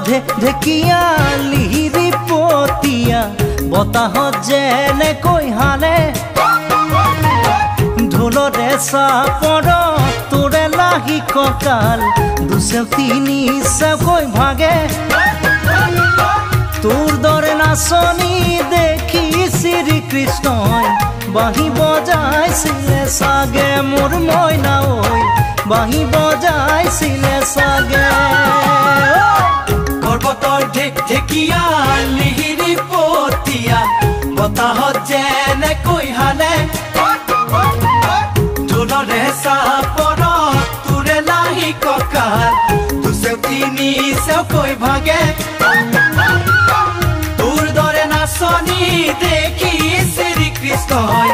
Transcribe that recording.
ঢেকিয়া লিহিৰি পতিয়া বতাহত যেনেকৈ হালে ঢোলৰে চাপৰ তোৰে লাহি কঁকাল দুচেও তিনি চেওকৈ ভাগে তোৰ দৰে নাচনি দেখি শ্ৰীকৃষ্ণই বাঁহী বজাইছিলে চাগে মোৰ মইনা ঐ বাঁহী বজাইছিলে চাগে পৰ্বতৰ ঢেকিয়া লিহিৰি পতিয়া বতাহত যেনেকৈ হালে ঢোলৰে চাপৰ তোৰে লাহি কঁকাল দুচেও তিনি চেওকৈ ভাগে তোৰ দৰে নাচনি দেখি শ্ৰীকৃষ্ণই